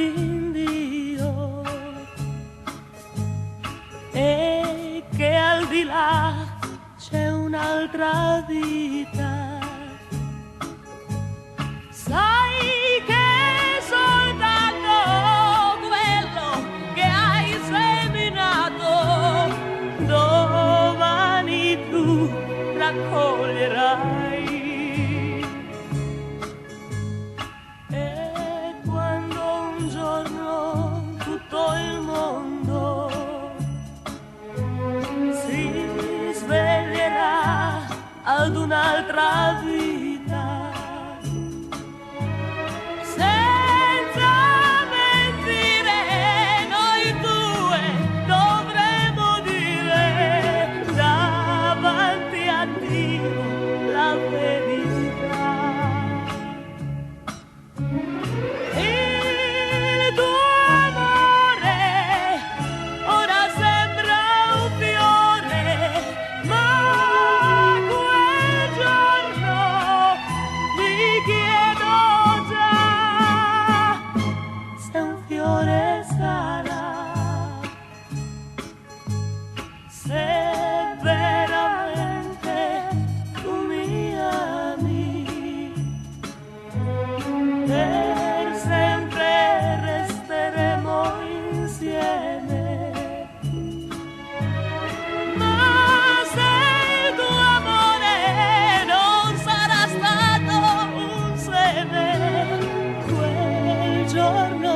d'Indio e che al di là c'è un'altra vita. Sai che soltanto quello che hai seminato domani tu raccoglierai. E quando un giorno tutto il mondo si sveglierà ad un'altra vita, senza mentire noi due dovremo dire davanti a Dio la verità. Il tuo amore ora sembra un fiore, ma quel giorno mi chiedo già se un fiore sarà, se veramente tu mi ami. Per sempre resteremo insieme, ma se il tuo amore non sarà stato un seme, quel giorno